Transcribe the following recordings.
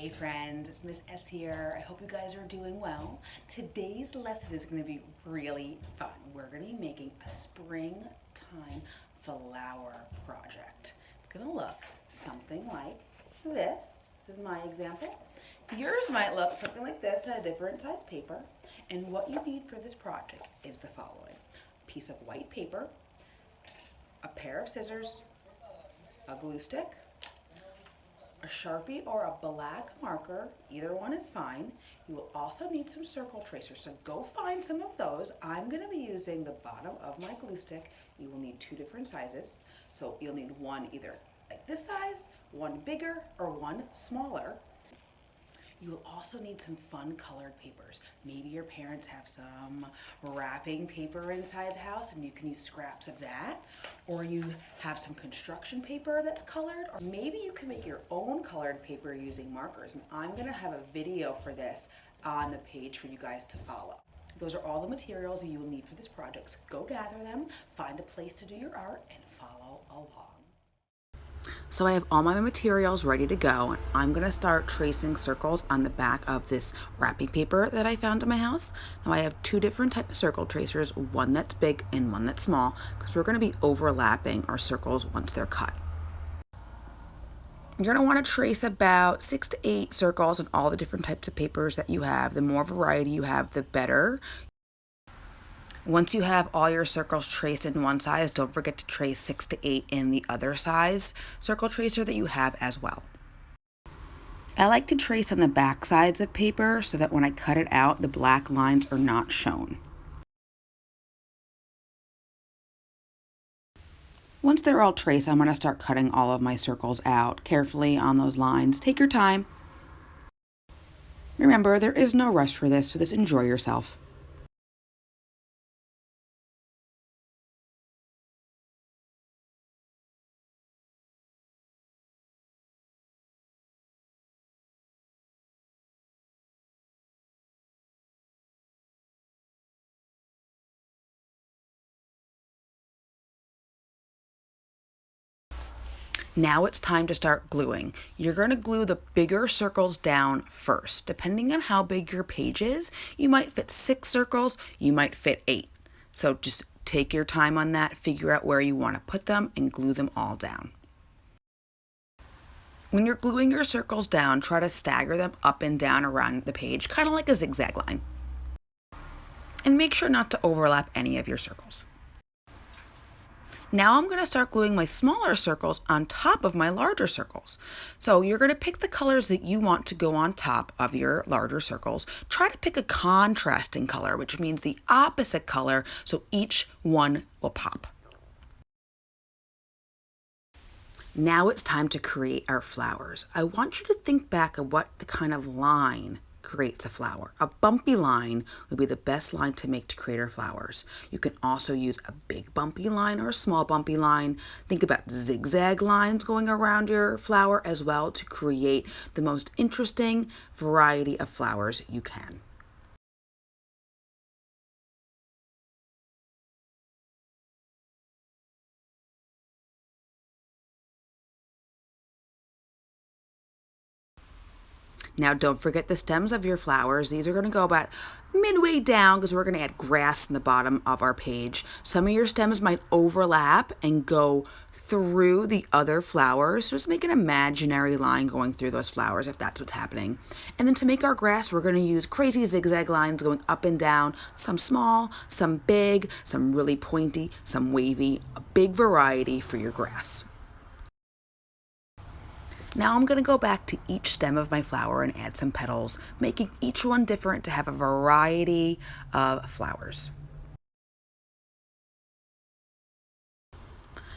Hey friends, it's Miss S here. I hope you guys are doing well. Today's lesson is going to be really fun. We're going to be making a springtime flower project. It's going to look something like this. This is my example. Yours might look something like this on a different size paper. And what you need for this project is the following: a piece of white paper, a pair of scissors, a glue stick, a Sharpie or a black marker, either one is fine. You will also need some circle tracers, so go find some of those. I'm going to be using the bottom of my glue stick. You will need two different sizes, so you'll need one either like this size, one bigger, or one smaller. You will also need some fun colored papers. Maybe your parents have some wrapping paper inside the house and you can use scraps of that. Or you have some construction paper that's colored. Or maybe you can make your own colored paper using markers. And I'm gonna have a video for this on the page for you guys to follow. Those are all the materials you will need for this project. So go gather them, find a place to do your art, and follow along. So I have all my materials ready to go. I'm going to start tracing circles on the back of this wrapping paper that I found in my house. Now I have two different types of circle tracers, one that's big and one that's small, because we're going to be overlapping our circles once they're cut. You're going to want to trace about 6 to 8 circles on all the different types of papers that you have. The more variety you have, the better. Once you have all your circles traced in one size, don't forget to trace 6 to 8 in the other size circle tracer that you have as well. I like to trace on the back sides of paper so that when I cut it out, the black lines are not shown. Once they're all traced, I'm going to start cutting all of my circles out carefully on those lines. Take your time. Remember, there is no rush for this, so just enjoy yourself. Now it's time to start gluing. You're going to glue the bigger circles down first. Depending on how big your page is, you might fit 6 circles, you might fit 8. So just take your time on that, figure out where you want to put them, and glue them all down. When you're gluing your circles down, try to stagger them up and down around the page, kind of like a zigzag line. And make sure not to overlap any of your circles. Now I'm going to start gluing my smaller circles on top of my larger circles. So you're going to pick the colors that you want to go on top of your larger circles. Try to pick a contrasting color, which means the opposite color, so each one will pop. Now it's time to create our flowers. I want you to think back of what the kind of line creates a flower. A bumpy line would be the best line to make to create our flowers. You can also use a big bumpy line or a small bumpy line. Think about zigzag lines going around your flower as well to create the most interesting variety of flowers you can. Now don't forget the stems of your flowers. These are going to go about midway down because we're going to add grass in the bottom of our page. Some of your stems might overlap and go through the other flowers. So just make an imaginary line going through those flowers if that's what's happening. And then to make our grass, we're going to use crazy zigzag lines going up and down, some small, some big, some really pointy, some wavy, a big variety for your grass. Now I'm going to go back to each stem of my flower and add some petals, making each one different to have a variety of flowers.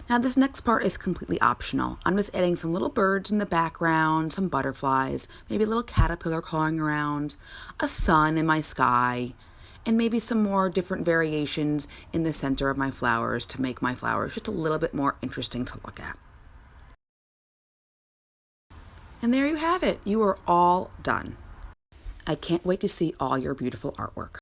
Now this next part is completely optional. I'm just adding some little birds in the background, some butterflies, maybe a little caterpillar crawling around, a sun in my sky, and maybe some more different variations in the center of my flowers to make my flowers just a little bit more interesting to look at. And there you have it. You are all done. I can't wait to see all your beautiful artwork.